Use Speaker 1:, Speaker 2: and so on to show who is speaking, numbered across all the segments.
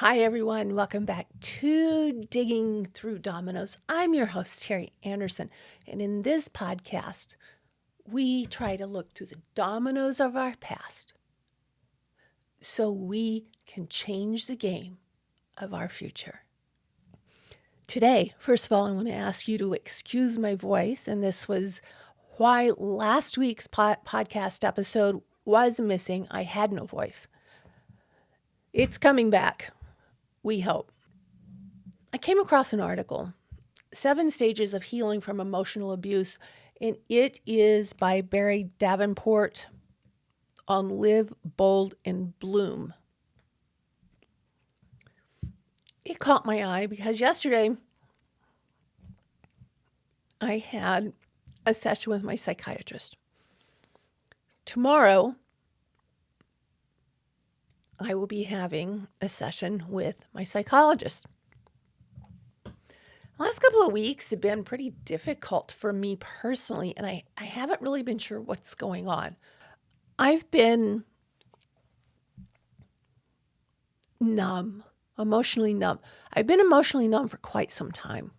Speaker 1: Hi, everyone. Welcome back to Digging Through Dominoes. I'm your host, Teri Anderson. And in this podcast, we try to look through the dominoes of our past so we can change the game of our future. Today, first of all, I want to ask you to excuse my voice. And this was why last week's podcast episode was missing. I had no voice. It's coming back. We hope. I came across an article, 7 Stages of Healing from Emotional Abuse, and it is by Barry Davenport on Live, Bold, and Bloom. It caught my eye because yesterday I had a session with my psychiatrist. Tomorrow, I will be having a session with my psychologist. The last couple of weeks have been pretty difficult for me personally, and I haven't really been sure what's going on. I've been numb, emotionally numb. I've been emotionally numb for quite some time.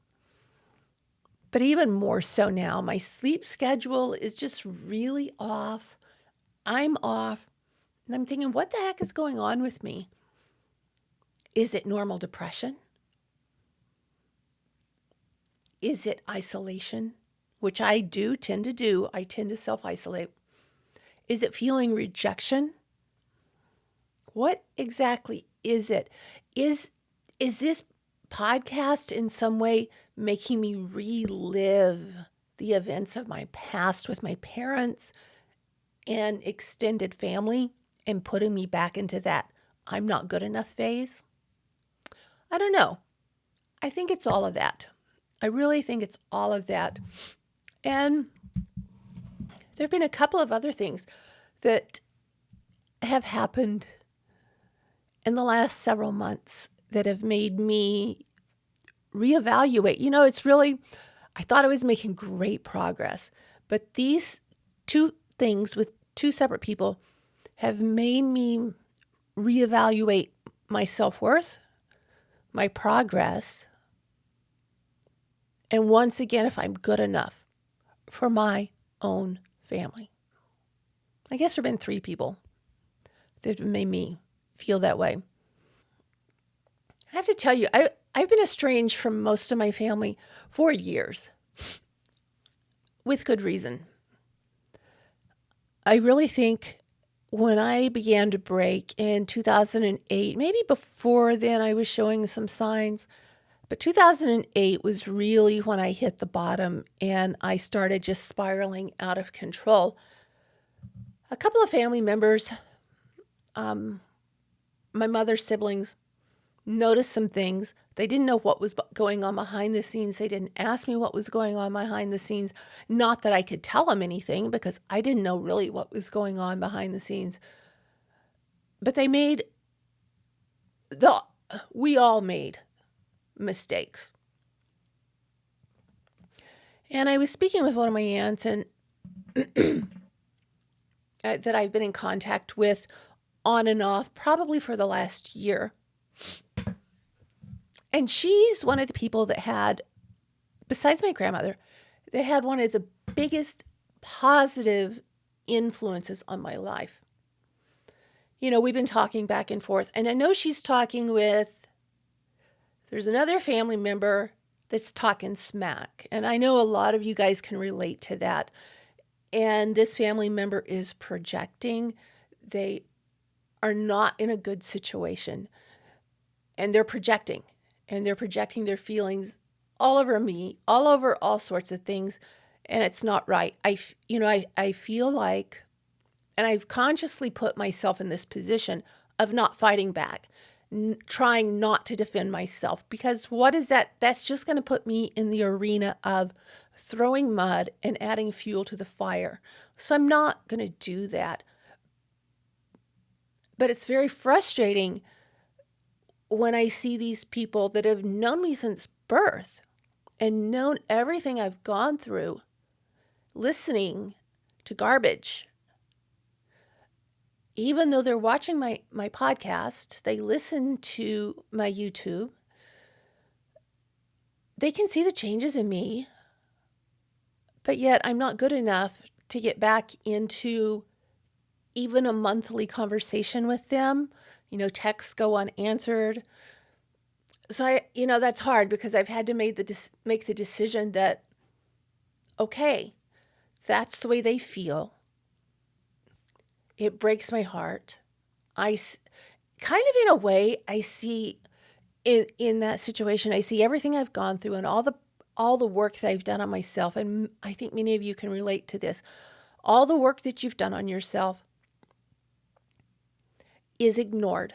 Speaker 1: But even more so now, my sleep schedule is just really off. I'm off. And I'm thinking, what the heck is going on with me? Is it normal depression? Is it isolation, which I do tend to do? I tend to self-isolate. Is it feeling rejection? What exactly is it? Is this podcast in some way making me relive the events of my past with my parents and extended family and putting me back into that I'm not good enough phase? I don't know. I think it's all of that. I really think it's all of that. And there have been a couple of other things that have happened in the last several months that have made me reevaluate. I thought I was making great progress, but these two things with two separate people have made me reevaluate my self-worth, my progress, and once again, if I'm good enough for my own family. I guess there have been 3 people that have made me feel that way. I have to tell you, I've been estranged from most of my family for years, with good reason. I really think when I began to break in 2008, maybe before then I was showing some signs, but 2008 was really when I hit the bottom and I started just spiraling out of control. A couple of family members, my mother's siblings, noticed some things. They didn't know what was going on behind the scenes. They didn't ask me what was going on behind the scenes. Not that I could tell them anything because I didn't know really what was going on behind the scenes. But we all made mistakes. And I was speaking with one of my aunts and that I've been in contact with on and off probably for the last year. And she's one of the people that had, besides my grandmother, they had one of the biggest positive influences on my life. We've been talking back and forth, and I know she's talking there's another family member that's talking smack, and I know a lot of you guys can relate to that. And this family member is projecting. They are not in a good situation, and they're projecting. And they're projecting their feelings all over me, all over all sorts of things, and it's not right. I feel like, and I've consciously put myself in this position of not fighting back, trying not to defend myself, because what is that? That's just going to put me in the arena of throwing mud and adding fuel to the fire. So I'm not going to do that. But it's very frustrating when I see these people that have known me since birth and known everything I've gone through, listening to garbage even though they're watching my podcast, they listen to my YouTube, they can see the changes in me, but yet I'm not good enough to get back into even a monthly conversation with them. Texts go unanswered. So that's hard because I've had to make the decision that, okay, that's the way they feel. It breaks my heart. Kind of in a way, I see in that situation, I see everything I've gone through and all the work that I've done on myself. And I think many of you can relate to this. All the work that you've done on yourself is ignored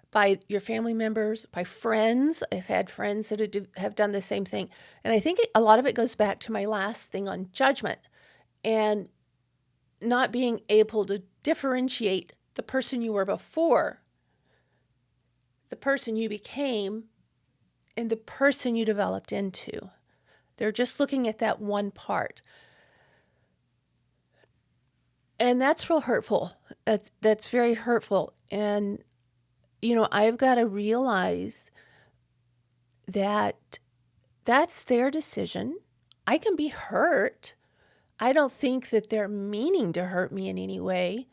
Speaker 1: by your family members, by friends. I've had friends that have done the same thing. And I think a lot of it goes back to my last thing on judgment and not being able to differentiate the person you were before, the person you became, and the person you developed into. They're just looking at that one part. And that's real hurtful. That's very hurtful. And, I've got to realize that that's their decision. I can be hurt. I don't think that they're meaning to hurt me in any way,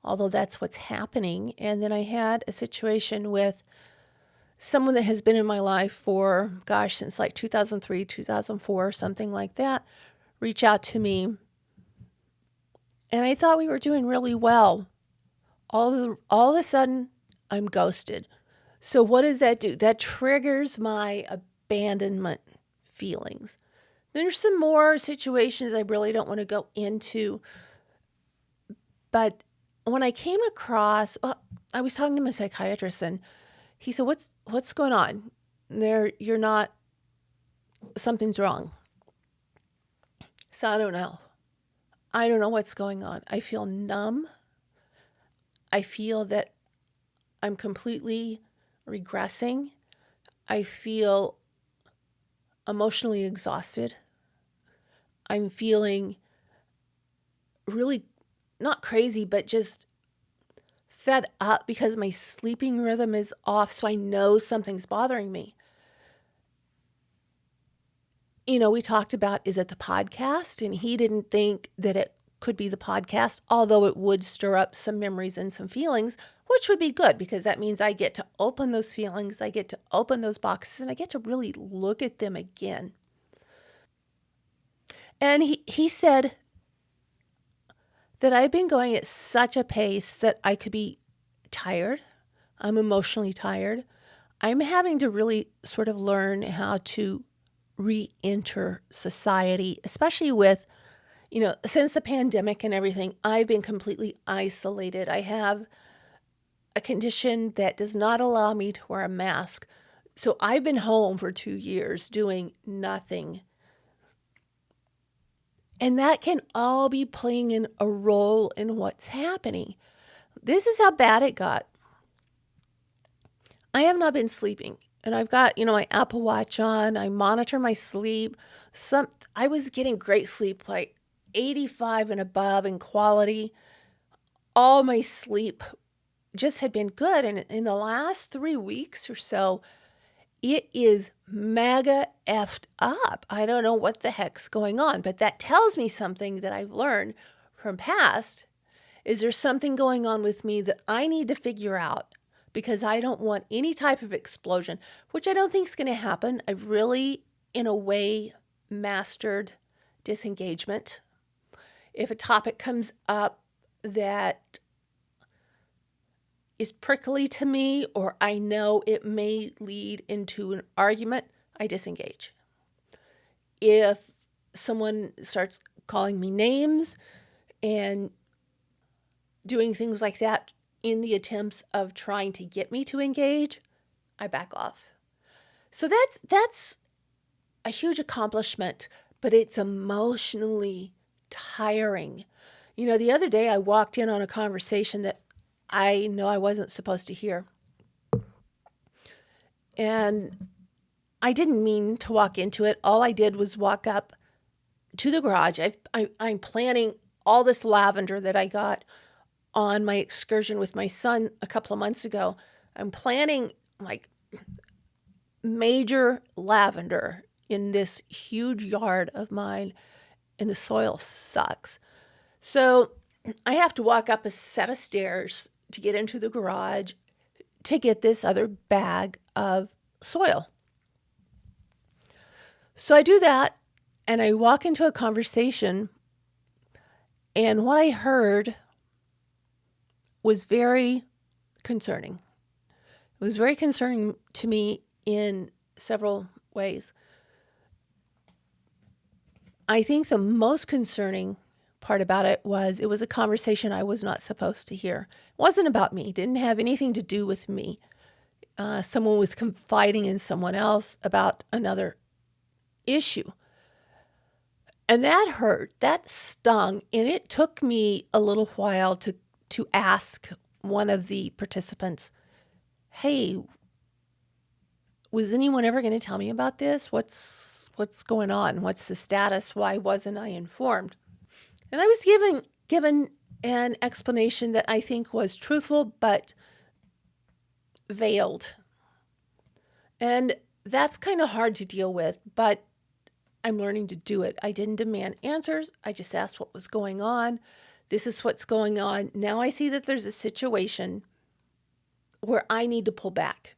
Speaker 1: although that's what's happening. And then I had a situation with someone that has been in my life for, since like 2003, 2004, something like that, reach out to me. And I thought we were doing really well. All of a sudden, I'm ghosted. So what does that do? That triggers my abandonment feelings. There's some more situations I really don't want to go into. But when I came across, I was talking to my psychiatrist and he said, what's going on? Something's wrong. So I don't know. I don't know what's going on. I feel numb. I feel that I'm completely regressing. I feel emotionally exhausted. I'm feeling really not crazy, but just fed up because my sleeping rhythm is off. So I know something's bothering me. We talked about, is it the podcast? And he didn't think that it could be the podcast, although it would stir up some memories and some feelings, which would be good because that means I get to open those feelings, I get to open those boxes, and I get to really look at them again. And he said that I've been going at such a pace that I could be tired. I'm emotionally tired. I'm having to really sort of learn how to re-enter society, especially with, since the pandemic and everything, I've been completely isolated. I have a condition that does not allow me to wear a mask. So I've been home for 2 years doing nothing. And that can all be playing in a role in what's happening. This is how bad it got. I have not been sleeping. And I've got, my Apple Watch on. I monitor my sleep. I was getting great sleep, like 85 and above in quality. All my sleep just had been good. And in the last 3 weeks or so, it is mega effed up. I don't know what the heck's going on, but that tells me something that I've learned from past. Is there something going on with me that I need to figure out? Because I don't want any type of explosion, which I don't think is going to happen. I've really, in a way, mastered disengagement. If a topic comes up that is prickly to me, or I know it may lead into an argument, I disengage. If someone starts calling me names and doing things like that in the attempts of trying to get me to engage, I back off. So that's a huge accomplishment, but it's emotionally tiring. The other day I walked in on a conversation that I know I wasn't supposed to hear. And I didn't mean to walk into it. All I did was walk up to the garage. I'm planting all this lavender that I got on my excursion with my son a couple of months ago. I'm planting like major lavender in this huge yard of mine, and the soil sucks. So I have to walk up a set of stairs to get into the garage to get this other bag of soil. So I do that, and I walk into a conversation, and what I heard was very concerning. It was very concerning to me in several ways. I think the most concerning part about it was a conversation I was not supposed to hear. It wasn't about me. It didn't have anything to do with me. Someone was confiding in someone else about another issue. And that hurt. That stung. And it took me a little while to ask one of the participants, hey, was anyone ever going to tell me about this? What's going on? What's the status? Why wasn't I informed? And I was given an explanation that I think was truthful but veiled. And that's kind of hard to deal with, but I'm learning to do it. I didn't demand answers. I just asked what was going on. This is what's going on. Now I see that there's a situation where I need to pull back,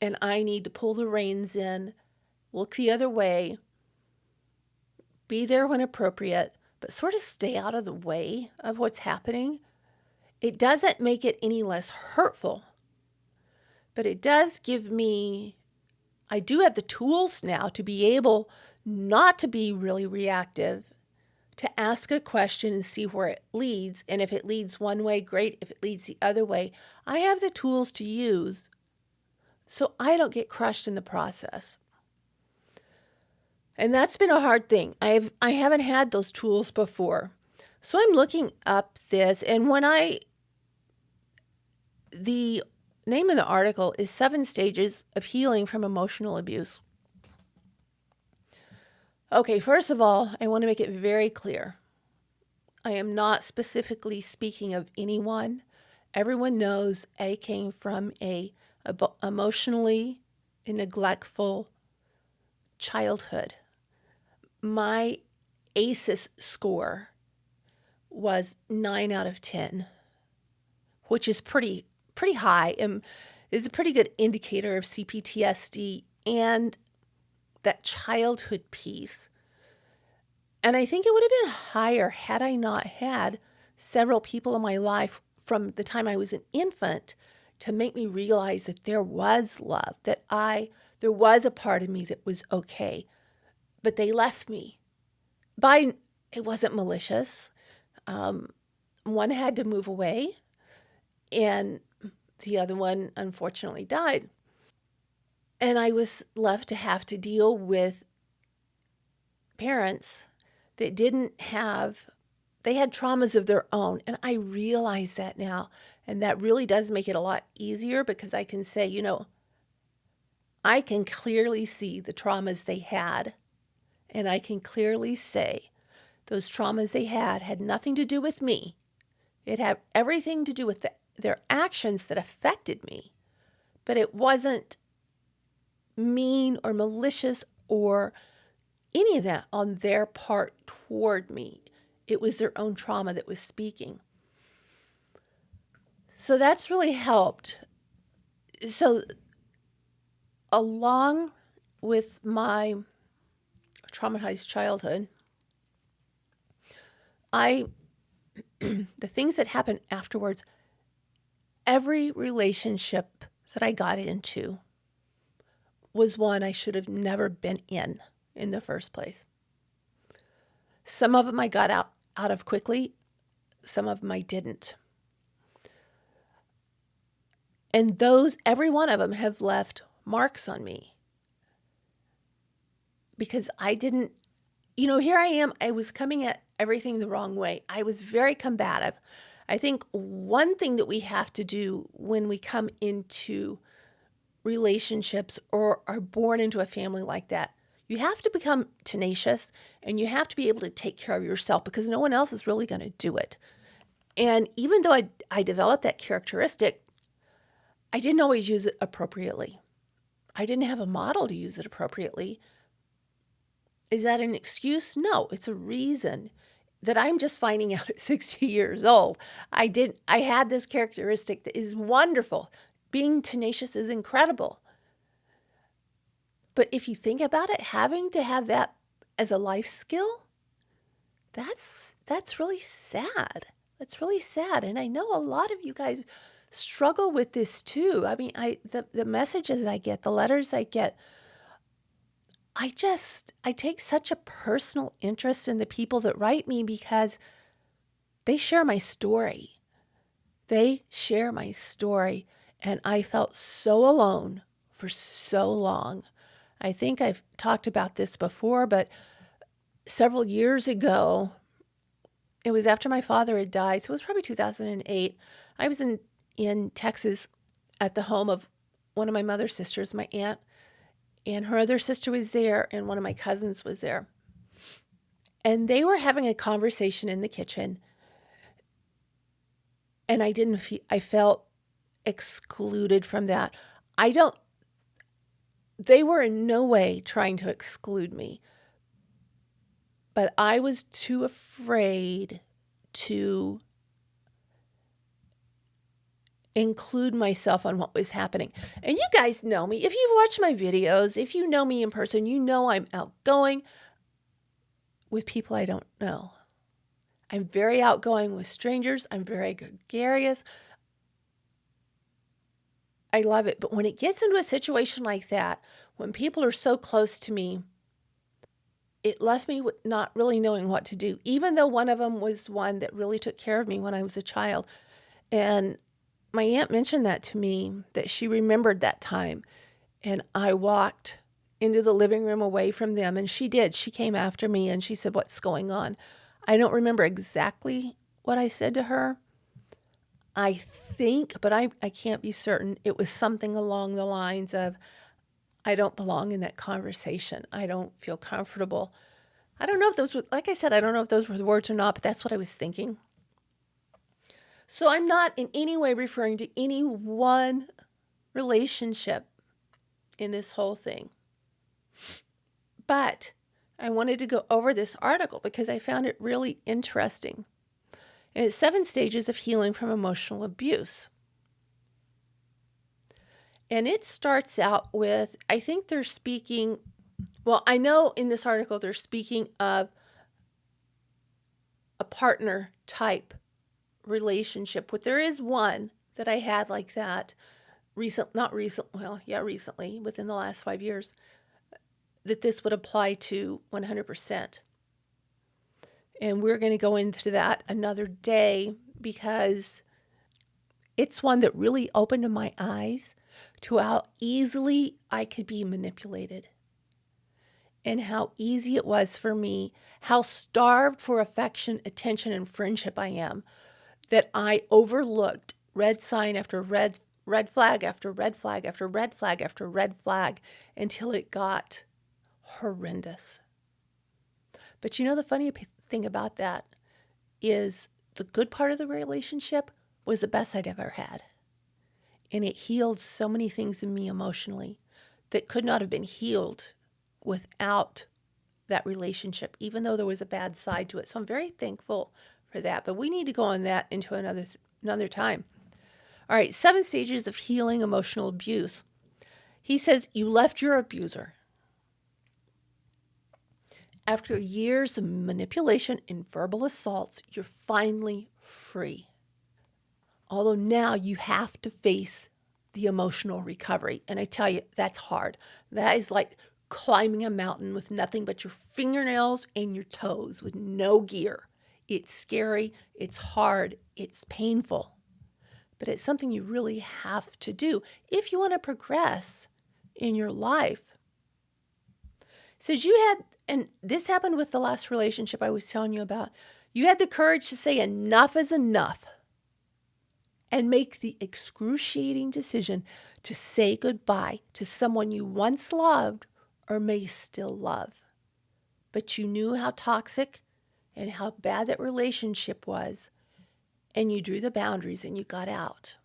Speaker 1: and I need to pull the reins in, look the other way, be there when appropriate, but sort of stay out of the way of what's happening. It doesn't make it any less hurtful, but it does give me, I do have the tools now to be able not to be really reactive, to ask a question and see where it leads. And if it leads one way, great. If it leads the other way, I have the tools to use so I don't get crushed in the process. And that's been a hard thing. I haven't had those tools before. So I'm looking up this, and the name of the article is 7 Stages of Healing from Emotional Abuse. Okay, first of all, I want to make it very clear. I am not specifically speaking of anyone. Everyone knows I came from a emotionally neglectful childhood. My ACEs score was 9 out of 10, which is pretty high and is a pretty good indicator of c-ptsd and that childhood piece. And I think it would have been higher had I not had several people in my life from the time I was an infant to make me realize that there was love, that there was a part of me that was okay, but they left me. It wasn't malicious. One had to move away, and the other one unfortunately died. And I was left to have to deal with parents that they had traumas of their own. And I realize that now. And that really does make it a lot easier because I can say, I can clearly see the traumas they had. And I can clearly say those traumas they had nothing to do with me. It had everything to do with their actions that affected me. But it wasn't mean or malicious or any of that on their part toward me. It was their own trauma that was speaking. So that's really helped. So along with my traumatized childhood, the things that happened afterwards, every relationship that I got into was one I should have never been in the first place. Some of them I got out of quickly. Some of them I didn't. And every one of them have left marks on me. Because I didn't, here I am, I was coming at everything the wrong way. I was very combative. I think one thing that we have to do when we come into relationships or are born into a family like that, you have to become tenacious and you have to be able to take care of yourself because no one else is really going to do it. And even though I developed that characteristic, I didn't always use it appropriately. I didn't have a model to use it appropriately. Is that an excuse? No, it's a reason that I'm just finding out at 60 years old. I had this characteristic that is wonderful. Being tenacious is incredible. But if you think about it, having to have that as a life skill, that's really sad. That's really sad. And I know a lot of you guys struggle with this too. I mean, the messages I get, the letters I get, I take such a personal interest in the people that write me because they share my story. They share my story. And I felt so alone for so long. I think I've talked about this before, but several years ago, it was after my father had died, so it was probably 2008. I was in Texas at the home of one of my mother's sisters, my aunt, and her other sister was there, and one of my cousins was there. And they were having a conversation in the kitchen, and I felt excluded from that. They were in no way trying to exclude me, but I was too afraid to include myself on what was happening. And you guys know me. If you've watched my videos, if you know me in person, you know I'm outgoing with people I don't know. I'm very outgoing with strangers. I'm very gregarious. I love it. But when it gets into a situation like that, when people are so close to me, it left me with not really knowing what to do, even though one of them was one that really took care of me when I was a child. And my aunt mentioned that to me, that she remembered that time. And I walked into the living room away from them, and she did. She came after me and she said, "What's going on?" I don't remember exactly what I said to her. I think, but I can't be certain, it was something along the lines of, I don't belong in that conversation. I don't feel comfortable. I don't know if those were, like I said, I don't know if those were the words or not, but that's what I was thinking. So I'm not in any way referring to any one relationship in this whole thing. But I wanted to go over this article because I found it really interesting. And it's 7 stages of healing from emotional abuse. And it starts out with, I think they're speaking, well, I know in this article they're speaking of a partner type relationship. But there is one that I had like that recently, within the last 5 years, that this would apply to 100%. And we're going to go into that another day because it's one that really opened my eyes to how easily I could be manipulated and how easy it was for me, how starved for affection, attention, and friendship I am, that I overlooked red sign after red flag after red flag after red flag after red flag until it got horrendous. But you know, the funny thing about that is the good part of the relationship was the best I'd ever had. And it healed so many things in me emotionally that could not have been healed without that relationship, even though there was a bad side to it. So I'm very thankful for that. But we need to go on that into another time. All right, 7 stages of healing emotional abuse. He says, you left your abuser. After years of manipulation and verbal assaults, you're finally free. Although now you have to face the emotional recovery. And I tell you, that's hard. That is like climbing a mountain with nothing but your fingernails and your toes with no gear. It's scary, it's hard, it's painful. But it's something you really have to do if you want to progress in your life. It says you had, and this happened with the last relationship I was telling you about, you had the courage to say enough is enough and make the excruciating decision to say goodbye to someone you once loved or may still love. But you knew how toxic and how bad that relationship was, and you drew the boundaries and you got out.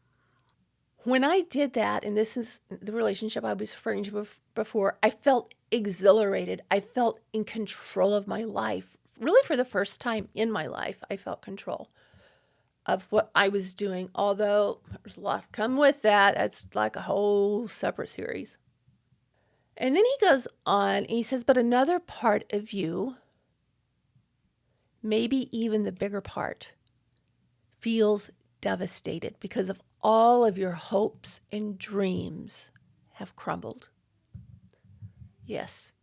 Speaker 1: When I did that, and this is the relationship I was referring to before, I felt exhilarated. I felt in control of my life. Really, for the first time in my life, I felt control of what I was doing, although there's a lot come with that. That's like a whole separate series. And then he goes on and he says, but another part of you, maybe even the bigger part, feels devastated because of all of your hopes and dreams have crumbled. Yes.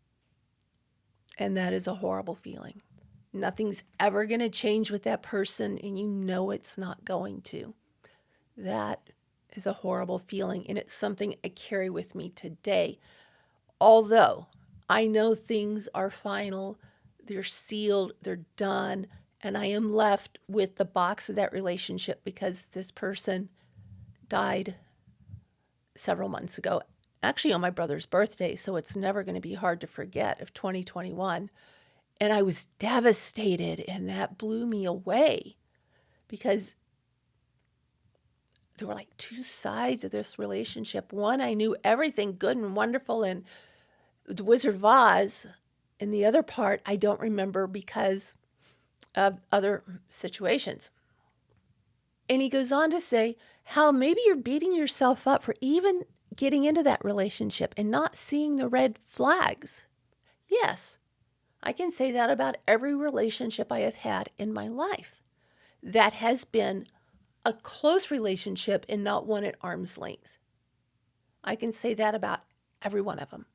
Speaker 1: And that is a horrible feeling. Nothing's ever going to change with that person, and you know it's not going to. That is a horrible feeling, and it's something I carry with me today. Although I know things are final, they're sealed, they're done, and I am left with the box of that relationship because this person died several months ago, actually on my brother's birthday, so it's never going to be hard to forget, of 2021. And I was devastated, and that blew me away because there were like two sides of this relationship. One, I knew everything good and wonderful and the Wizard of Oz, and the other part I don't remember because of other situations. And he goes on to say how maybe you're beating yourself up for even getting into that relationship and not seeing the red flags. Yes, I can say that about every relationship I have had in my life. That has been a close relationship and not one at arm's length. I can say that about every one of them.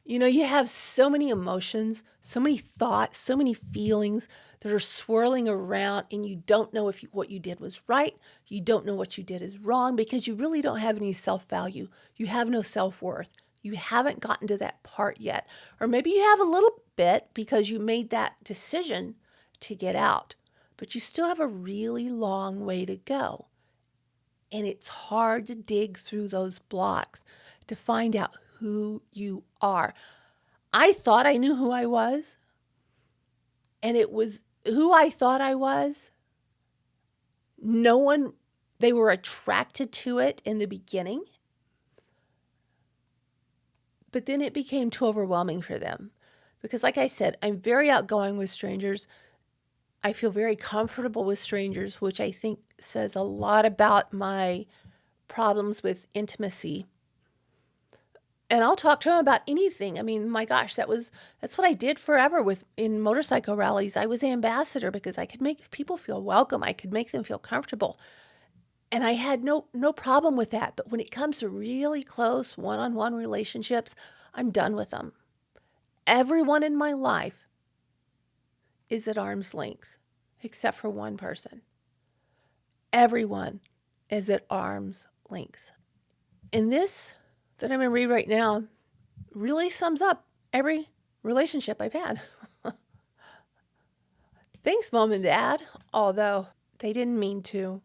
Speaker 1: You know, you have so many emotions, so many thoughts, so many feelings that are swirling around, and you don't know if what you did was right. You don't know what you did is wrong because you really don't have any self-value. You have no self-worth. You haven't gotten to that part yet. Or maybe you have a little bit because you made that decision to get out, but you still have a really long way to go. And it's hard to dig through those blocks to find out who you are. I thought I knew who I was, and it was who I thought I was. No one, they were attracted to it in the beginning, but then it became too overwhelming for them. Because like I said, I'm very outgoing with strangers. I feel very comfortable with strangers, which I think says a lot about my problems with intimacy. And I'll talk to them about anything. I mean, my gosh, that's what I did forever in motorcycle rallies. I was ambassador because I could make people feel welcome. I could make them feel comfortable. And I had no problem with that. But when it comes to really close one-on-one relationships, I'm done with them. Everyone in my life is at arm's length, except for one person. Everyone is at arm's length. And this that I'm going to read right now really sums up every relationship I've had. Thanks, Mom and Dad, although they didn't mean to.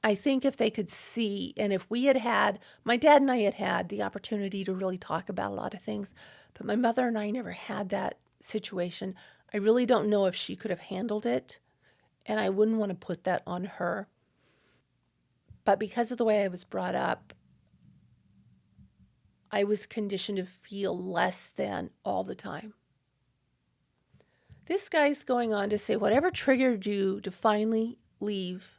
Speaker 1: I think if they could see, and if we had my dad and I had the opportunity to really talk about a lot of things, but my mother and I never had that situation. I really don't know if she could have handled it, and I wouldn't want to put that on her. But because of the way I was brought up, I was conditioned to feel less than all the time. This guy's going on to say whatever triggered you to finally leave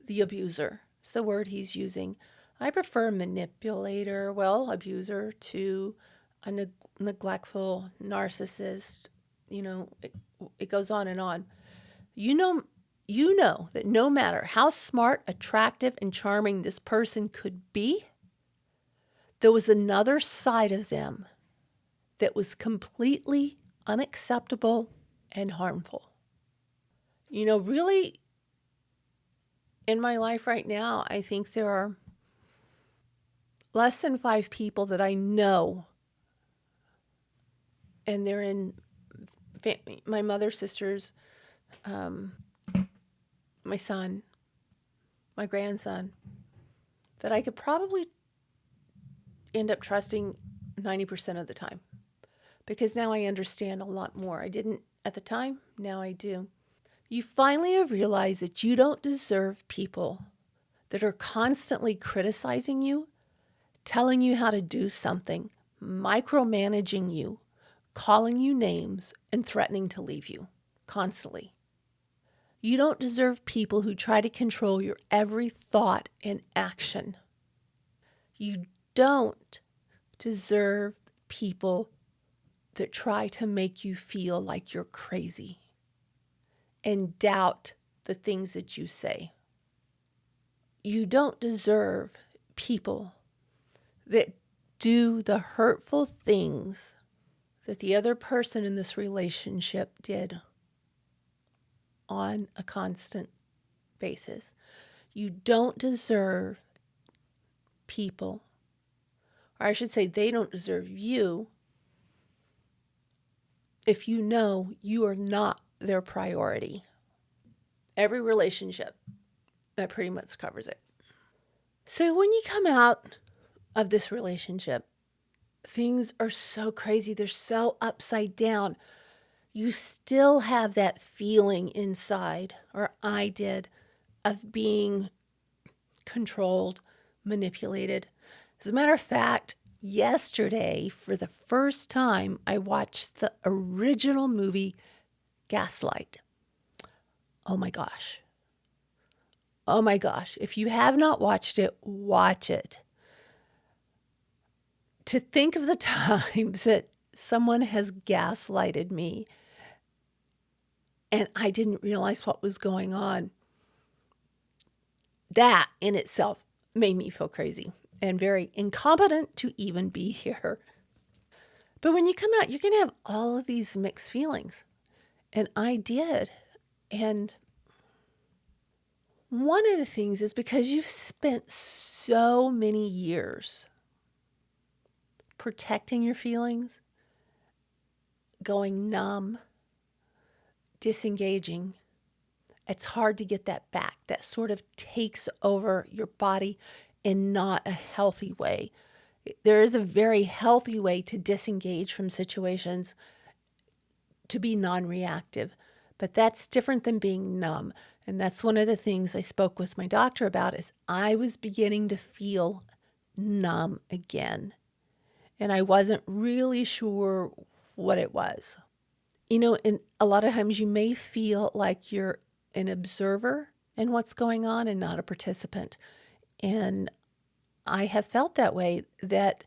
Speaker 1: the abuser. It's the word he's using. I prefer manipulator, abuser, to a neglectful narcissist. You know, it goes on and on. You know that no matter how smart, attractive, and charming this person could be, there was another side of them that was completely unacceptable and harmful. You know, really, in my life right now, I think there are less than 5 people that I know, and they're in my mother's sisters, my son, my grandson, that I could probably end up trusting 90% of the time. Because now I understand a lot more. I didn't at the time, now I do. You finally have realized that you don't deserve people that are constantly criticizing you, telling you how to do something, micromanaging you, calling you names, and threatening to leave you constantly. You don't deserve people who try to control your every thought and action. You don't deserve people that try to make you feel like you're crazy and doubt the things that you say. You don't deserve people that do the hurtful things that the other person in this relationship did on a constant basis. You don't deserve people, or I should say, they don't deserve you if you know you are not their priority. Every relationship, that pretty much covers it. So when you come out of this relationship, things are so crazy. They're so upside down. You still have that feeling inside, or I did, of being controlled, manipulated. As a matter of fact, yesterday, for the first time, I watched the original movie Gaslight. Oh my gosh. Oh my gosh. If you have not watched it, watch it. To think of the times that someone has gaslighted me and I didn't realize what was going on, that in itself made me feel crazy and very incompetent to even be here. But when you come out, you're going to have all of these mixed feelings. And I did. And one of the things is because you've spent so many years protecting your feelings, going numb, disengaging, it's hard to get that back. That sort of takes over your body in not a healthy way. There is a very healthy way to disengage from situations, to be non-reactive, but that's different than being numb. And that's one of the things I spoke with my doctor about, is I was beginning to feel numb again. And I wasn't really sure what it was. And a lot of times you may feel like you're an observer in what's going on and not a participant. And I have felt that way, that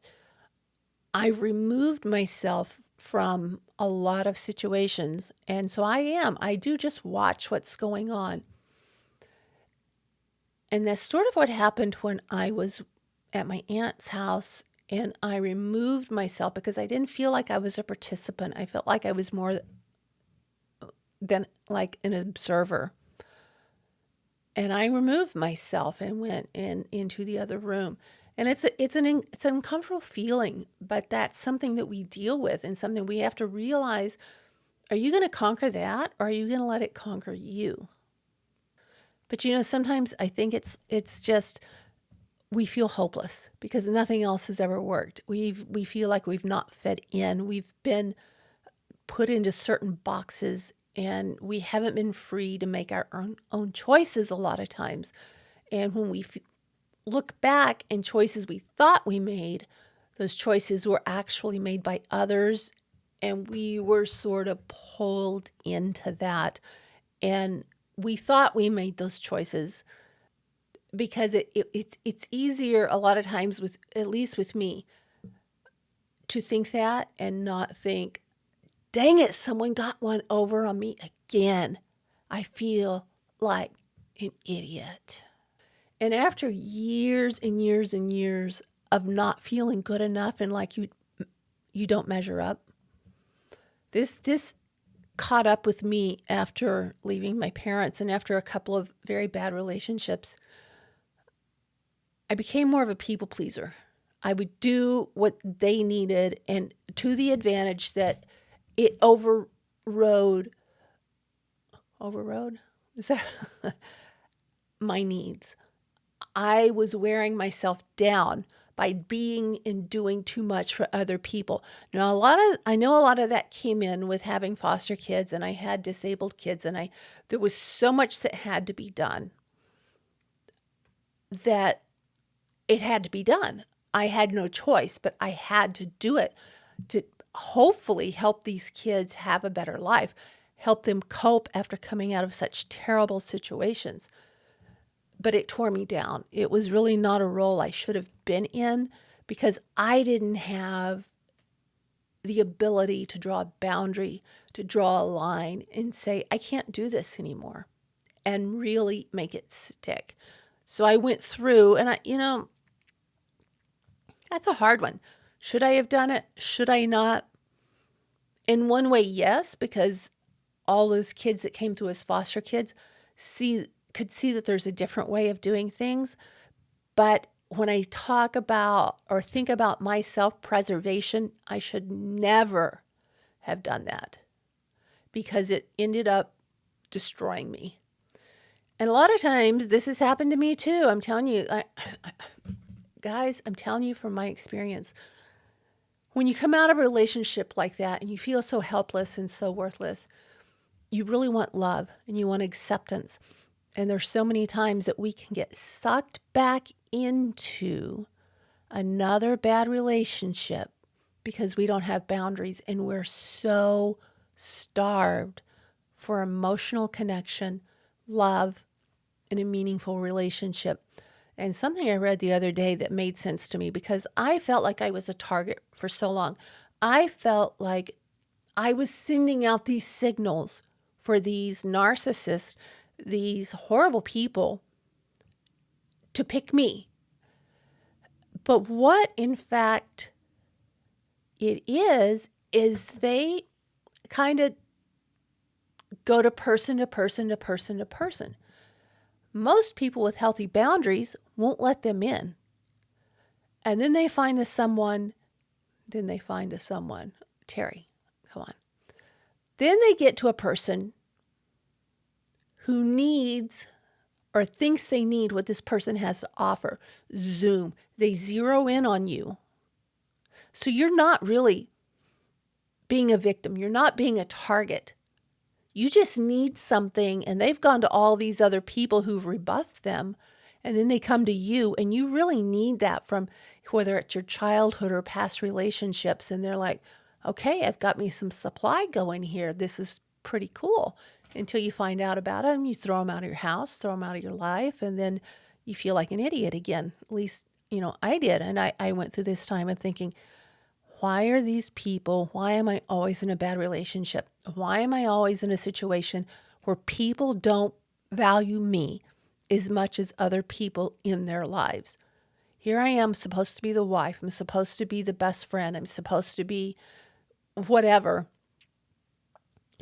Speaker 1: I removed myself from a lot of situations. And so I do just watch what's going on. And that's sort of what happened when I was at my aunt's house and I removed myself, because I didn't feel like I was a participant. I felt like I was more than like an observer. And I removed myself and went into the other room. And it's an uncomfortable feeling, but that's something that we deal with and something we have to realize. Are you going to conquer that, or are you going to let it conquer you? But sometimes I think it's just we feel hopeless because nothing else has ever worked. We feel like we've not fit in. We've been put into certain boxes and we haven't been free to make our own choices a lot of times. And when we look back and choices we thought we made, those choices were actually made by others, and we were sort of pulled into that. And we thought we made those choices because it's easier a lot of times, with at least with me, to think that and not think, dang it, someone got one over on me again. I feel like an idiot. And after years and years and years of not feeling good enough and like you don't measure up, this caught up with me after leaving my parents and after a couple of very bad relationships. I became more of a people pleaser. I would do what they needed, and to the advantage that it overrode? Is that my needs? I was wearing myself down by being and doing too much for other people. Now, I know a lot of that came in with having foster kids, and I had disabled kids, and there was so much that had to be done that it had to be done. I had no choice, but I had to do it to hopefully help these kids have a better life, help them cope after coming out of such terrible situations. But it tore me down. It was really not a role I should have been in because I didn't have the ability to draw a boundary, to draw a line and say, I can't do this anymore, and really make it stick. So I went through and that's a hard one. Should I have done it? Should I not? In one way, yes, because all those kids that came through as foster kids could see that there's a different way of doing things. But when I talk about or think about my self-preservation, I should never have done that because it ended up destroying me. And a lot of times this has happened to me too. I'm telling you, guys, I'm telling you from my experience, when you come out of a relationship like that and you feel so helpless and so worthless, you really want love and you want acceptance. And there's so many times that we can get sucked back into another bad relationship because we don't have boundaries and we're so starved for emotional connection, love, and a meaningful relationship. And something I read the other day that made sense to me because I felt like I was a target for so long. I felt like I was sending out these signals for these narcissists, these horrible people to pick me. But what in fact it is they kind of go to person to person to person to person. Most people with healthy boundaries won't let them in. And then they find a someone. Teri, come on. Then they get to a person who needs or thinks they need what this person has to offer. Zoom. They zero in on you. So you're not really being a victim. You're not being a target. You just need something, and they've gone to all these other people who've rebuffed them, and then they come to you, and you really need that from whether it's your childhood or past relationships, and they're like, okay, I've got me some supply going here. This is pretty cool. Until you find out about them, you throw them out of your house, throw them out of your life, and then you feel like an idiot again. At least, I did, and I went through this time of thinking, why are these people, why am I always in a bad relationship? Why am I always in a situation where people don't value me as much as other people in their lives? Here I am supposed to be the wife. I'm supposed to be the best friend. I'm supposed to be whatever.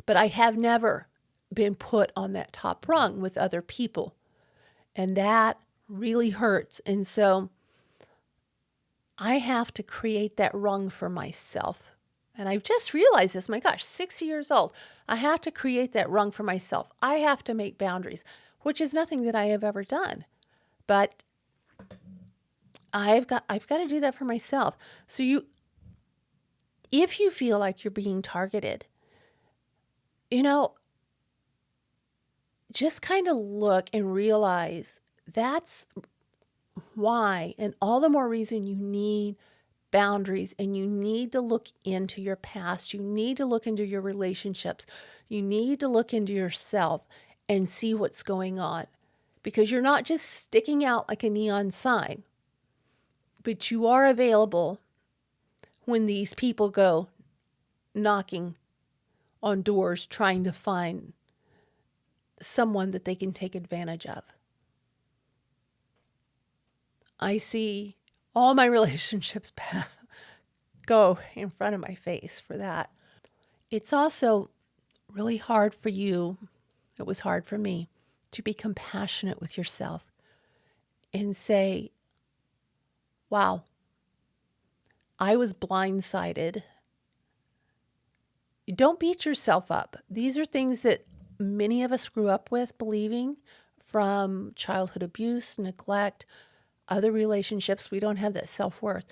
Speaker 1: But I have never been put on that top rung with other people. And that really hurts. And so I have to create that rung for myself. And I've just realized this, my gosh, 60 years old. I have to create that rung for myself. I have to make boundaries, which is nothing that I have ever done. But I've got to do that for myself. So if you feel like you're being targeted, just kind of look and realize that's why, and all the more reason you need boundaries, and you need to look into your past. You need to look into your relationships. You need to look into yourself and see what's going on, because you're not just sticking out like a neon sign, but you are available when these people go knocking on doors trying to find someone that they can take advantage of. I see all my relationships go in front of my face for that. It's also really hard for you, it was hard for me, to be compassionate with yourself and say, wow, I was blindsided. Don't beat yourself up. These are things that many of us grew up with believing from childhood abuse, neglect, other relationships, we don't have that self-worth.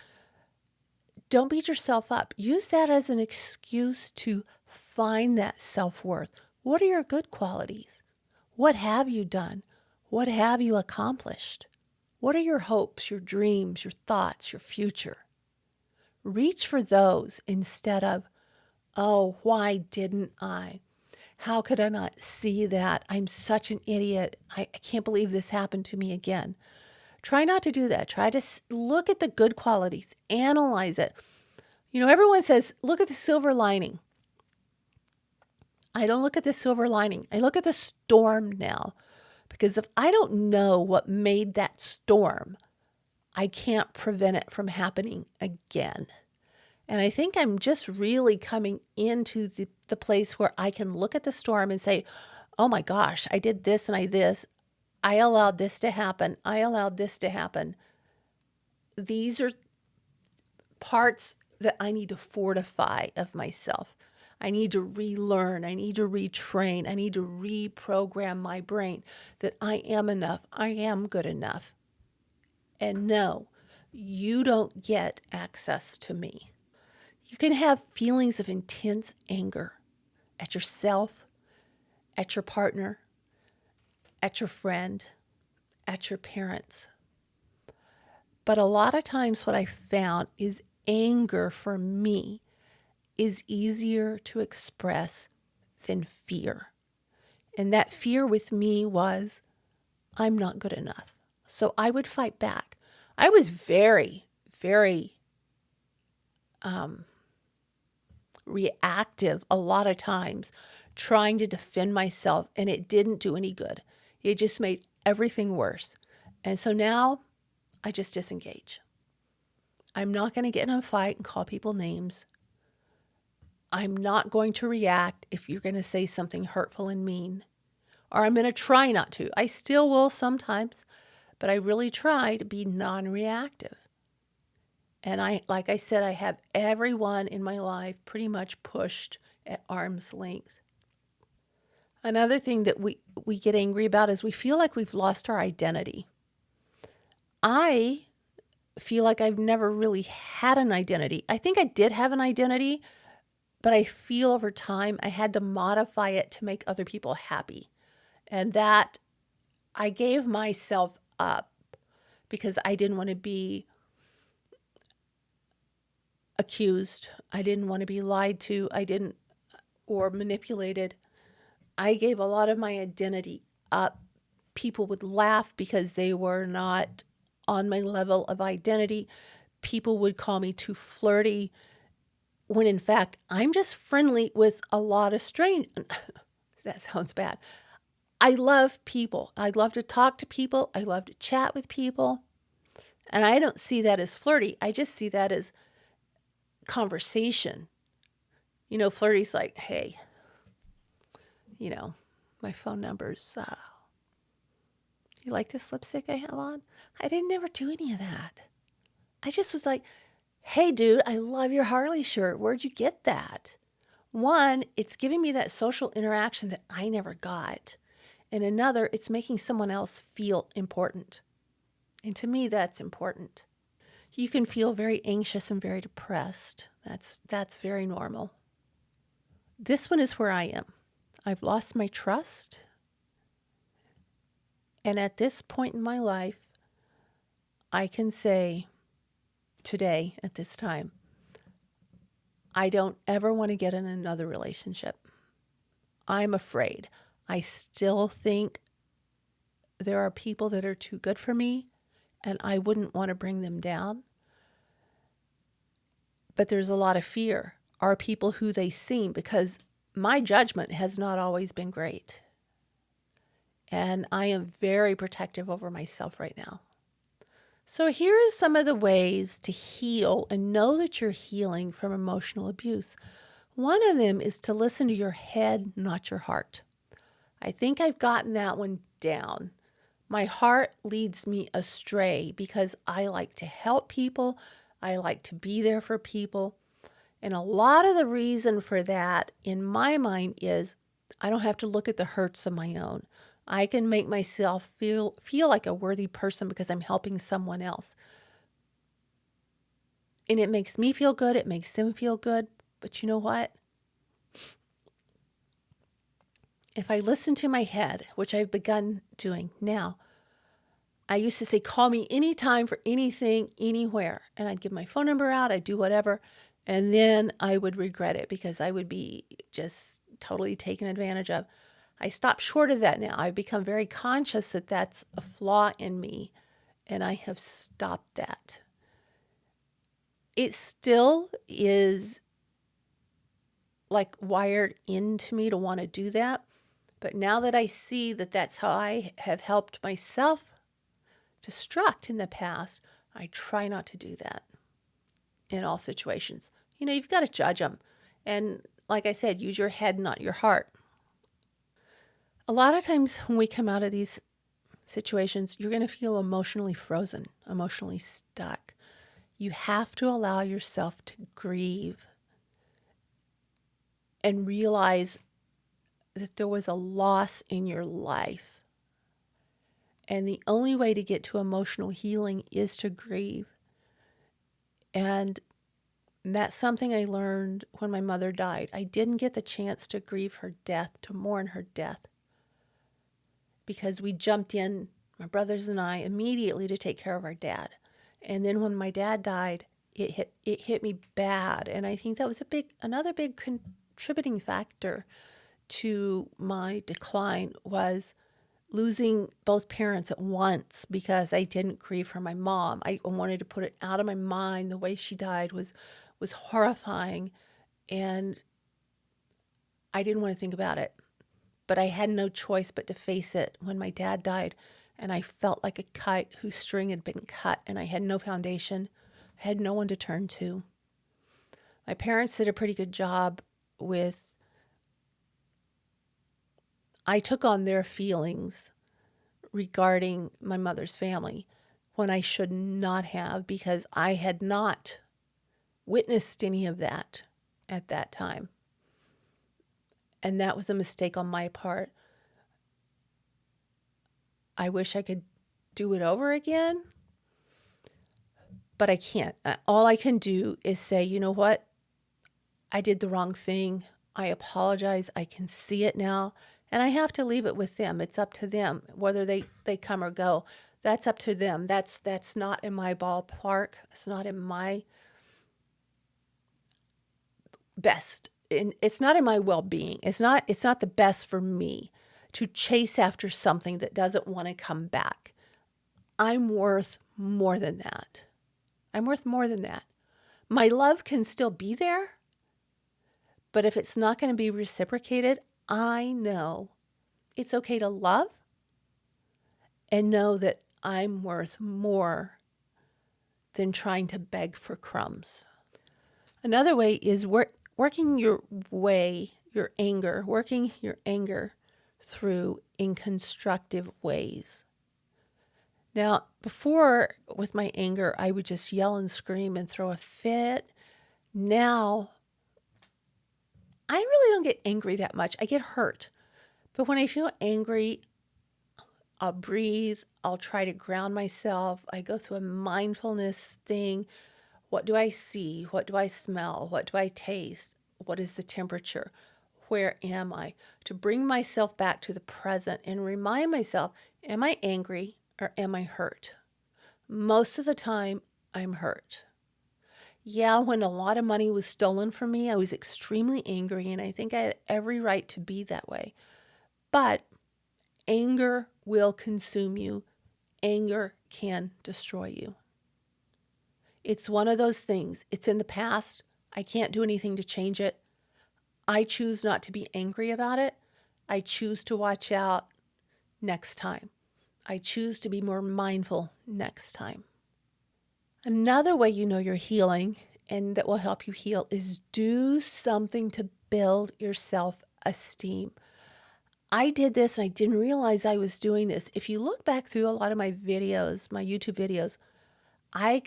Speaker 1: Don't beat yourself up. Use that as an excuse to find that self-worth. What are your good qualities? What have you done? What have you accomplished? What are your hopes, your dreams, your thoughts, your future? Reach for those instead of, oh, why didn't I? How could I not see that? I'm such an idiot. I can't believe this happened to me again. Try not to do that. Try to look at the good qualities, analyze it. Everyone says, look at the silver lining. I don't look at the silver lining. I look at the storm now, because if I don't know what made that storm, I can't prevent it from happening again. And I think I'm just really coming into the place where I can look at the storm and say, oh my gosh, I did this and I allowed this to happen. I allowed this to happen. These are parts that I need to fortify of myself. I need to relearn. I need to retrain. I need to reprogram my brain that I am enough. I am good enough. And no, you don't get access to me. You can have feelings of intense anger at yourself, at your partner, at your friend, at your parents. But a lot of times what I found is anger for me is easier to express than fear. And that fear with me was, I'm not good enough. So I would fight back. I was very, very reactive a lot of times, trying to defend myself, and it didn't do any good. It just made everything worse. And so now I just disengage. I'm not going to get in a fight and call people names. I'm not going to react if you're going to say something hurtful and mean, or I'm going to try not to. I still will sometimes, but I really try to be non-reactive. And like I said, I have everyone in my life pretty much pushed at arm's length. Another thing that we get angry about is we feel like we've lost our identity. I feel like I've never really had an identity. I think I did have an identity, but I feel over time I had to modify it to make other people happy. And that I gave myself up because I didn't want to be accused. I didn't want to be lied to. Or manipulated. I gave a lot of my identity up. People would laugh because they were not on my level of identity. People would call me too flirty, when in fact, I'm just friendly with a lot of strangers. That sounds bad. I love people. I love to talk to people. I love to chat with people. And I don't see that as flirty. I just see that as conversation. Flirty's like, hey, my phone number's, you like this lipstick I have on? I didn't ever do any of that. I just was like, hey, dude, I love your Harley shirt. Where'd you get that? One, it's giving me that social interaction that I never got. And another, it's making someone else feel important. And to me, that's important. You can feel very anxious and very depressed. That's very normal. This one is where I am. I've lost my trust. And at this point in my life, I can say today, at this time, I don't ever want to get in another relationship. I'm afraid. I still think there are people that are too good for me, and I wouldn't want to bring them down. But there's a lot of fear. Are people who they seem? Because my judgment has not always been great. And I am very protective over myself right now. So here are some of the ways to heal and know that you're healing from emotional abuse. One of them is to listen to your head, not your heart. I think I've gotten that one down. My heart leads me astray because I like to help people. I like to be there for people. And a lot of the reason for that, in my mind, is I don't have to look at the hurts of my own. I can make myself feel like a worthy person because I'm helping someone else. And it makes me feel good. It makes them feel good. But you know what? If I listen to my head, which I've begun doing now, I used to say, call me anytime for anything, anywhere. And I'd give my phone number out. I'd do whatever. And then I would regret it because I would be just totally taken advantage of. I stopped short of that now. I've become very conscious that that's a flaw in me. And I have stopped that. It still is like wired into me to want to do that. But now that I see that that's how I have helped myself destruct in the past, I try not to do that in all situations. You've got to judge them. And like I said, use your head, not your heart. A lot of times when we come out of these situations, you're going to feel emotionally frozen, emotionally stuck. You have to allow yourself to grieve and realize that there was a loss in your life. And the only way to get to emotional healing is to grieve. And that's something I learned when my mother died. I didn't get the chance to grieve her death, to mourn her death, because we jumped in, my brothers and I, immediately to take care of our dad. And then when my dad died, it hit me bad. And I think that was another big contributing factor to my decline was losing both parents at once because I didn't grieve for my mom. I wanted to put it out of my mind. The way she died was horrifying, and I didn't want to think about it. But I had no choice but to face it when my dad died, and I felt like a kite whose string had been cut, and I had no foundation. I had no one to turn to. My parents did a pretty good job with, I took on their feelings regarding my mother's family when I should not have, because I had not witnessed any of that at that time. And that was a mistake on my part. I wish I could do it over again, but I can't. All I can do is say, you know what? I did the wrong thing. I apologize. I can see it now. And I have to leave it with them. It's up to them, whether they come or go. That's up to them. That's not in my ballpark. It's not in my best. It's not in my well-being. It's not the best for me to chase after something that doesn't want to come back. I'm worth more than that. I'm worth more than that. My love can still be there, but if it's not going to be reciprocated, I know it's okay to love and know that I'm worth more than trying to beg for crumbs. Another way is working your anger through in constructive ways. Now, before with my anger, I would just yell and scream and throw a fit. Now, I really don't get angry that much. I get hurt. But when I feel angry, I'll breathe. I'll try to ground myself. I go through a mindfulness thing. What do I see? What do I smell? What do I taste? What is the temperature? Where am I? To bring myself back to the present and remind myself, am I angry or am I hurt? Most of the time, I'm hurt. Yeah, when a lot of money was stolen from me, I was extremely angry, and I think I had every right to be that way. But anger will consume you. Anger can destroy you. It's one of those things. It's in the past. I can't do anything to change it. I choose not to be angry about it. I choose to watch out next time. I choose to be more mindful next time. Another way you know you're healing and that will help you heal is do something to build your self-esteem. I did this and I didn't realize I was doing this. If you look back through a lot of my videos, my YouTube videos, I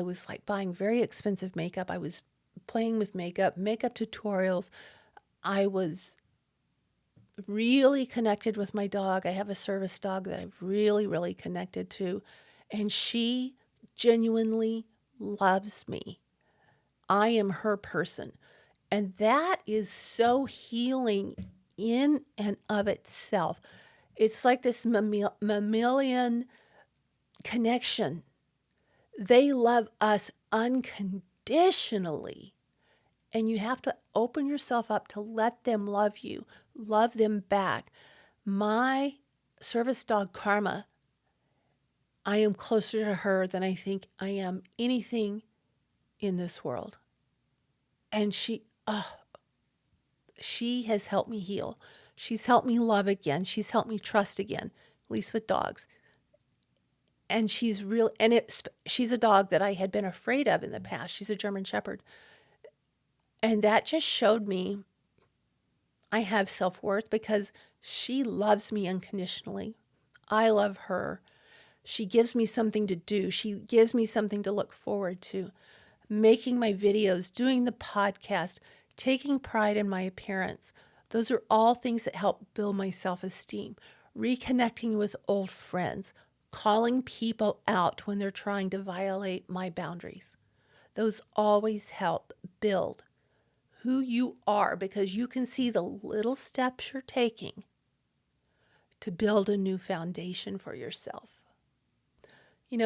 Speaker 1: was like buying very expensive makeup. I was playing with makeup tutorials. I was really connected with my dog. I have a service dog that I've really, really connected to, and she genuinely loves me. I am her person. And that is so healing in and of itself. It's like this mammalian connection. They love us unconditionally. And you have to open yourself up to let them love you, love them back. My service dog, Karma, I am closer to her than I think I am anything in this world. And she has helped me heal. She's helped me love again. She's helped me trust again, at least with dogs. And she's she's a dog that I had been afraid of in the past. She's a German Shepherd. And that just showed me I have self-worth because she loves me unconditionally. I love her. She gives me something to do. She gives me something to look forward to. Making my videos, doing the podcast, taking pride in my appearance. Those are all things that help build my self-esteem. Reconnecting with old friends, calling people out when they're trying to violate my boundaries. Those always help build who you are because you can see the little steps you're taking to build a new foundation for yourself.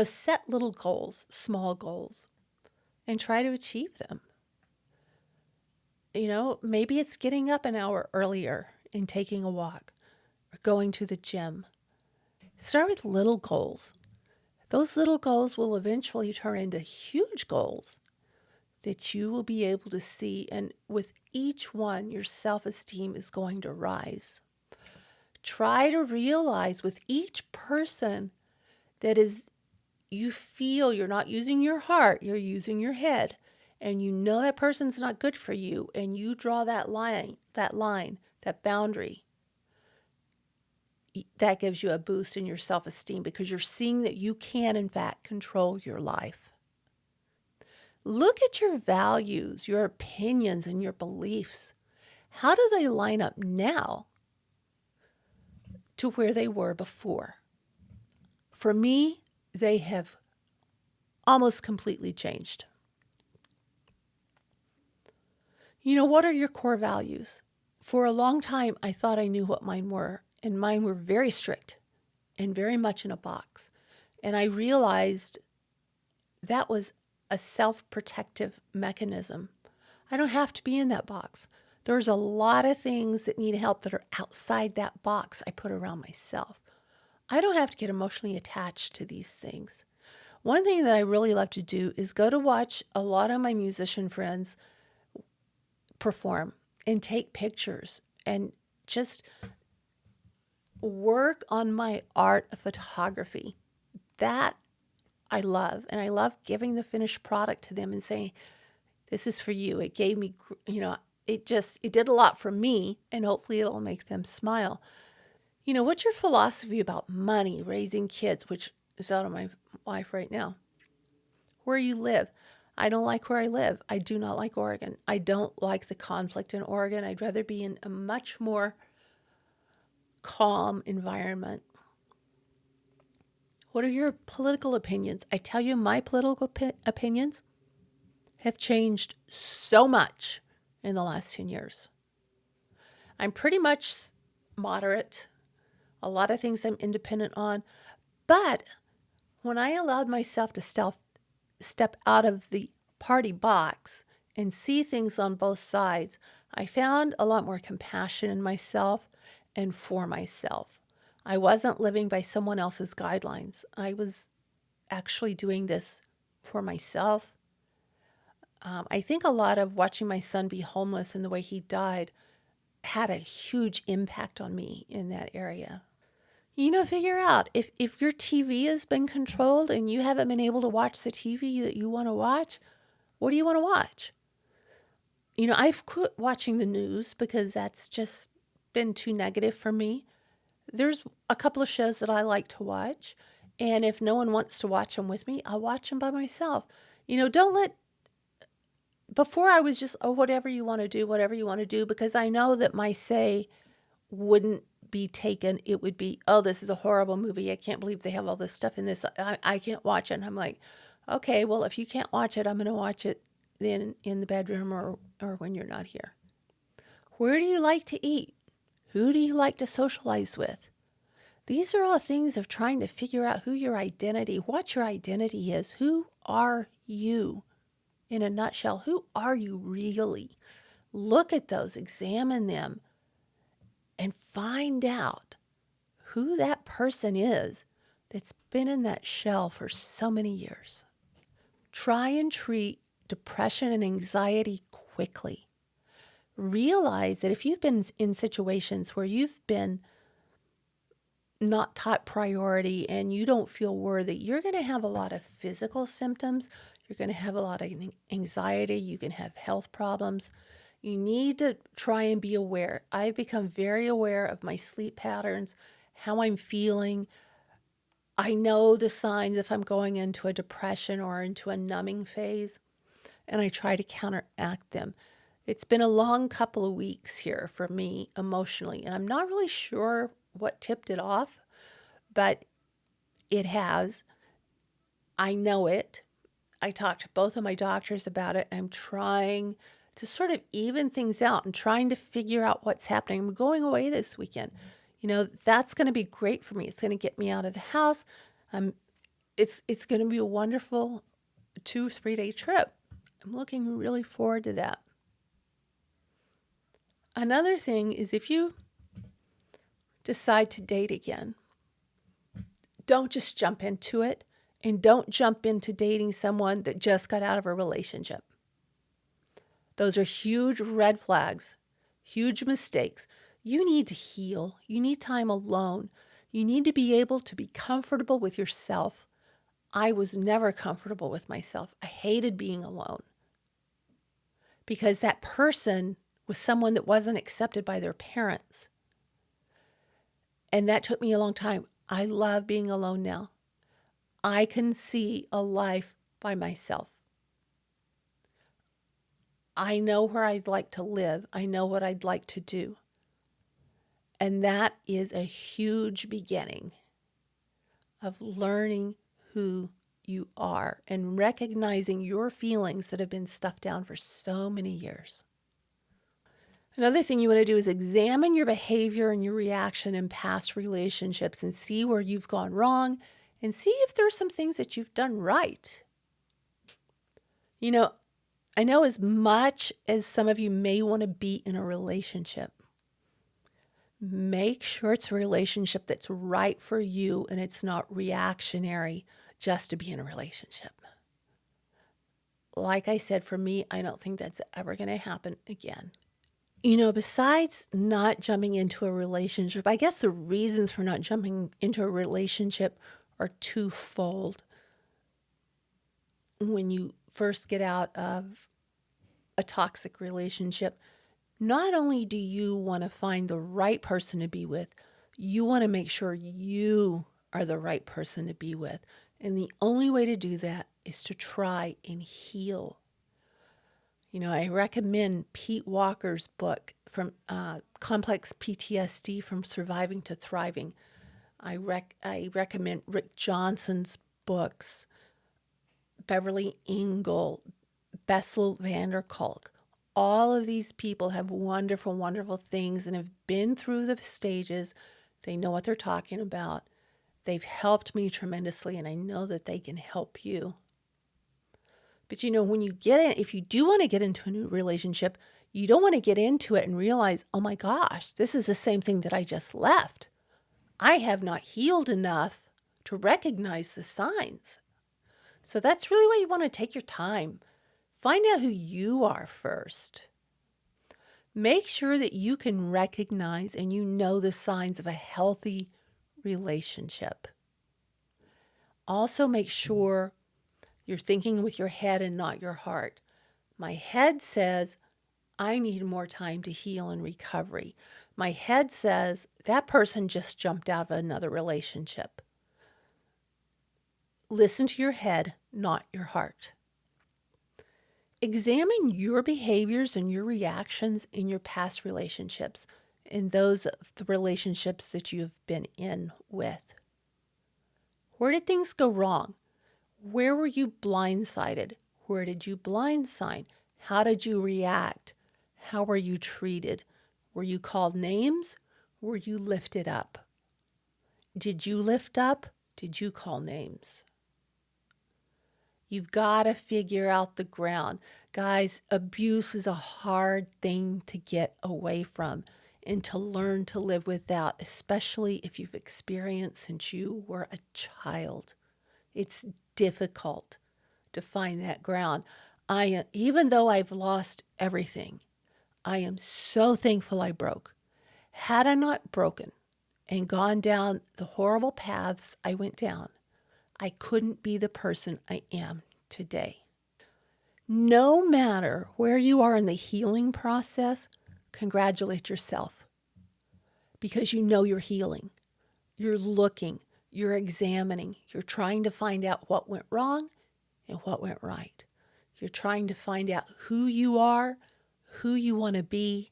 Speaker 1: Set little goals, small goals, and try to achieve them. Maybe it's getting up an hour earlier and taking a walk or going to the gym. Start with little goals. Those little goals will eventually turn into huge goals that you will be able to see. And with each one, your self-esteem is going to rise. Try to realize with each person that you feel you're not using your heart, you're using your head. And you know that person's not good for you, and you draw that line, that boundary, that gives you a boost in your self-esteem because you're seeing that you can, in fact, control your life. Look at your values, your opinions, and your beliefs. How do they line up now to where they were before? For me, they have almost completely changed. What are your core values? For a long time, I thought I knew what mine were, and mine were very strict and very much in a box. And I realized that was a self-protective mechanism. I don't have to be in that box. There's a lot of things that need help that are outside that box I put around myself. I don't have to get emotionally attached to these things. One thing that I really love to do is go to watch a lot of my musician friends perform and take pictures and just work on my art of photography. That I love. And I love giving the finished product to them and saying, this is for you. It gave me, it did a lot for me, and hopefully it'll make them smile. What's your philosophy about money, raising kids, which is out of my life right now? Where you live. I don't like where I live. I do not like Oregon. I don't like the conflict in Oregon. I'd rather be in a much more calm environment. What are your political opinions? I tell you, my political opinions have changed so much in the last 10 years. I'm pretty much moderate. A lot of things I'm independent on. But when I allowed myself to step out of the party box and see things on both sides, I found a lot more compassion in myself and for myself. I wasn't living by someone else's guidelines. I was actually doing this for myself. I think a lot of watching my son be homeless and the way he died had a huge impact on me in that area. Figure out if your TV has been controlled and you haven't been able to watch the TV that you want to watch, what do you want to watch? I've quit watching the news because that's just been too negative for me. There's a couple of shows that I like to watch, and if no one wants to watch them with me, I'll watch them by myself. Before I was just, whatever you want to do, because I know that my say wouldn't be taken. It would be, oh, this is a horrible movie. I can't believe they have all this stuff in this. I can't watch it. And I'm like, okay, well, if you can't watch it, I'm going to watch it then in the bedroom or when you're not here. Where do you like to eat? Who do you like to socialize with? These are all things of trying to figure out what your identity is. Who are you? In a nutshell, who are you really? Look at those, examine them, and find out who that person is that's been in that shell for so many years. Try and treat depression and anxiety quickly. Realize that if you've been in situations where you've been not top priority and you don't feel worthy, you're going to have a lot of physical symptoms. You're going to have a lot of anxiety. You can have health problems. You need to try and be aware. I've become very aware of my sleep patterns, how I'm feeling. I know the signs if I'm going into a depression or into a numbing phase, and I try to counteract them. It's been a long couple of weeks here for me emotionally, and I'm not really sure what tipped it off, but it has. I know it. I talked to both of my doctors about it. I'm trying to sort of even things out and trying to figure out what's happening. I'm going away this weekend. That's going to be great for me. It's going to get me out of the house. It's going to be a wonderful 2-3 day trip. I'm looking really forward to that. Another thing is if you decide to date again, don't just jump into it. And don't jump into dating someone that just got out of a relationship. Those are huge red flags, huge mistakes. You need to heal. You need time alone. You need to be able to be comfortable with yourself. I was never comfortable with myself. I hated being alone because that person was someone that wasn't accepted by their parents. And that took me a long time. I love being alone now. I can see a life by myself. I know where I'd like to live. I know what I'd like to do. And that is a huge beginning of learning who you are and recognizing your feelings that have been stuffed down for so many years. Another thing you want to do is examine your behavior and your reaction in past relationships and see where you've gone wrong and see if there's some things that you've done right. I know as much as some of you may want to be in a relationship, make sure it's a relationship that's right for you and it's not reactionary just to be in a relationship. Like I said, for me, I don't think that's ever going to happen again. Besides not jumping into a relationship, I guess the reasons for not jumping into a relationship are twofold. When you first get out of a toxic relationship, not only do you want to find the right person to be with, you want to make sure you are the right person to be with. And the only way to do that is to try and heal. I recommend Pete Walker's book from Complex PTSD from Surviving to Thriving. I recommend Rick Johnson's books, Beverly, Engel, Bessel, Kolk. All of these people have wonderful, wonderful things and have been through the stages. They know what they're talking about. They've helped me tremendously, and I know that they can help you. But when you if you do want to get into a new relationship, you don't want to get into it and realize, oh my gosh, this is the same thing that I just left. I have not healed enough to recognize the signs. So that's really why you want to take your time. Find out who you are first. Make sure that you can recognize and you know the signs of a healthy relationship. Also, make sure you're thinking with your head and not your heart. My head says, I need more time to heal and recovery. My head says, that person just jumped out of another relationship. Listen to your head, not your heart. Examine your behaviors and your reactions in your past relationships in those the relationships that you've been in with? Where did things go wrong? Where were you blindsided? Where did you blindside? How did you react? How were you treated? Were you called names? Were you lifted up? Did you lift up? Did you call names? You've got to figure out the ground. Guys, abuse is a hard thing to get away from and to learn to live without, especially if you've experienced since you were a child. It's difficult to find that ground. Even though I've lost everything, I am so thankful I broke. Had I not broken and gone down the horrible paths I went down, I couldn't be the person I am today. No matter where you are in the healing process, congratulate yourself because you know you're healing. You're looking, you're examining, you're trying to find out what went wrong and what went right. You're trying to find out who you are, who you want to be,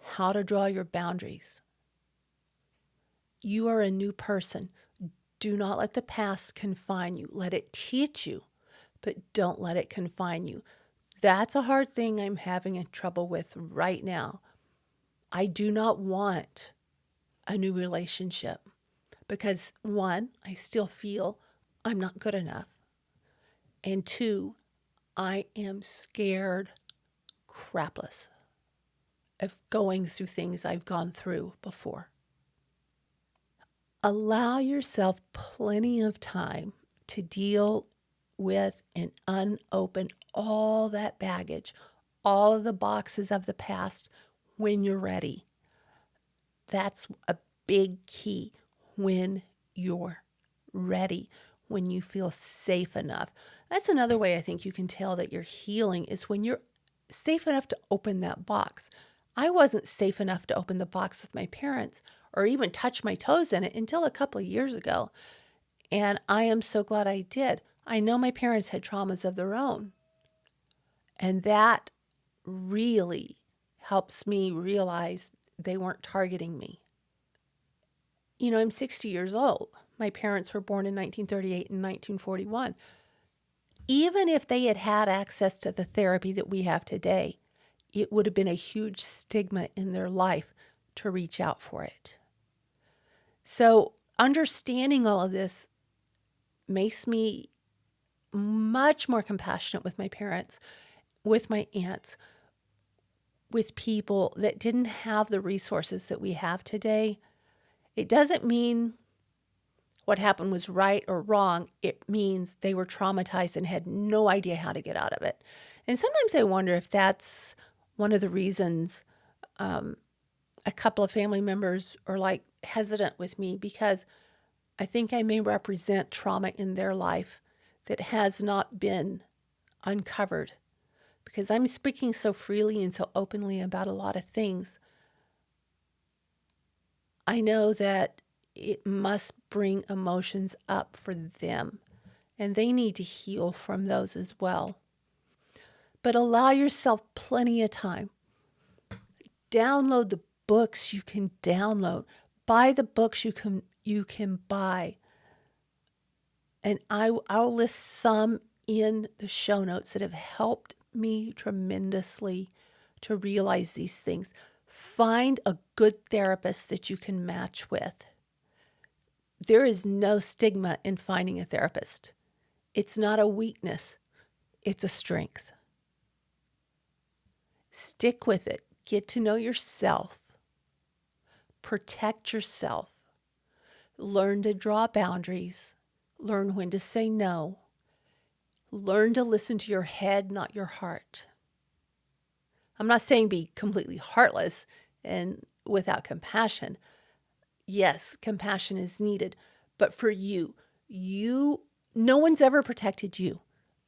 Speaker 1: how to draw your boundaries. You are a new person. Do not let the past confine you. Let it teach you, but don't let it confine you. That's a hard thing I'm having trouble with right now. I do not want a new relationship because, one, I still feel I'm not good enough. And two, I am scared crapless of going through things I've gone through before. Allow yourself plenty of time to deal with and unopen all that baggage, all of the boxes of the past when you're ready. That's a big key. When you're ready, when you feel safe enough. That's another way I think you can tell that you're healing is when you're safe enough to open that box. I wasn't safe enough to open the box with my parents or even touch my toes in it until a couple of years ago. And I am so glad I did. I know my parents had traumas of their own. And that really helps me realize they weren't targeting me. You know, I'm 60 years old. My parents were born in 1938 and 1941. Even if they had had access to the therapy that we have today, it would have been a huge stigma in their life to reach out for it. So understanding all of this makes me much more compassionate with my parents, with my aunts, with people that didn't have the resources that we have today. It doesn't mean what happened was right or wrong. It means they were traumatized and had no idea how to get out of it. And sometimes I wonder if that's one of the reasons a couple of family members are like hesitant with me, because I think I may represent trauma in their life that has not been uncovered, because I'm speaking so freely and so openly about a lot of things. I know that it must bring emotions up for them, and they need to heal from those as well. But allow yourself plenty of time. Download the books you can download. Buy the books you can buy. And I'll list some in the show notes that have helped me tremendously to realize these things. Find a good therapist that you can match with. There is no stigma in finding a therapist. It's not a weakness. It's a strength. Stick with it. Get to know yourself. Protect yourself. Learn to draw boundaries. Learn when to say no. Learn to listen to your head, not your heart. I'm not saying be completely heartless and without compassion. Yes, compassion is needed, but for you, no one's ever protected you.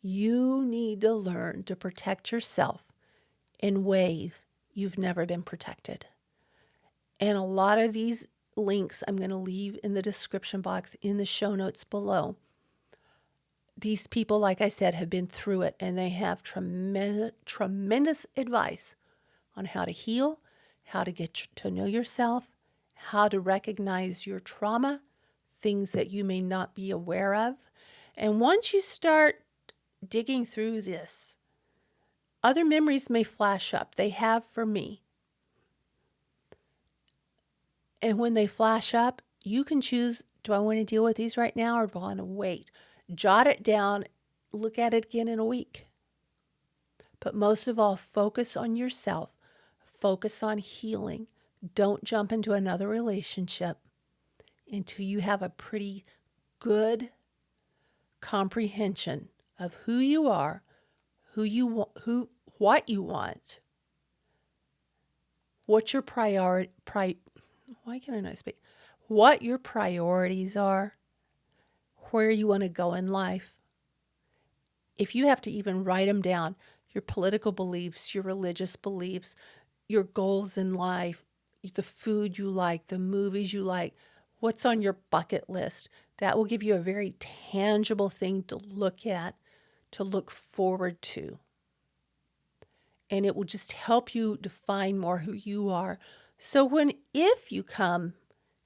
Speaker 1: You need to learn to protect yourself in ways you've never been protected. And a lot of these links I'm going to leave in the description box in the show notes below. These people, like I said, have been through it, and they have tremendous advice on how to heal, how to get to know yourself, how to recognize your trauma, things that you may not be aware of. And once you start digging through this, other memories may flash up. They have for me. And when they flash up, you can choose, do I want to deal with these right now or do I want to wait? Jot it down, look at it again in a week. But most of all, focus on yourself. Focus on healing. Don't jump into another relationship until you have a pretty good comprehension of who you are, what you want, what your why can I not speak? What your priorities are, where you want to go in life. If you have to even write them down, your political beliefs, your religious beliefs, your goals in life, the food you like, the movies you like, what's on your bucket list, that will give you a very tangible thing to look at, to look forward to. And it will just help you define more who you are. So if you come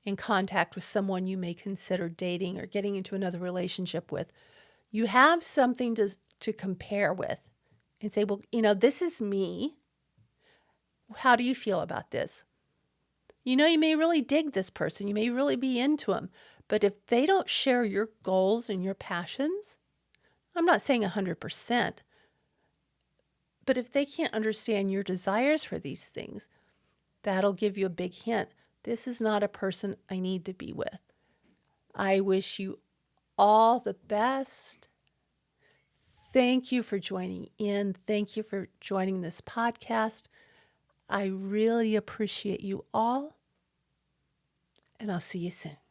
Speaker 1: in contact with someone you may consider dating or getting into another relationship with, you have something to compare with and say, well, this is me. How do you feel about this? You may really dig this person. You may really be into them. But if they don't share your goals and your passions, I'm not saying 100%, but if they can't understand your desires for these things, that'll give you a big hint. This is not a person I need to be with. I wish you all the best. Thank you for joining in. Thank you for joining this podcast. I really appreciate you all, and I'll see you soon.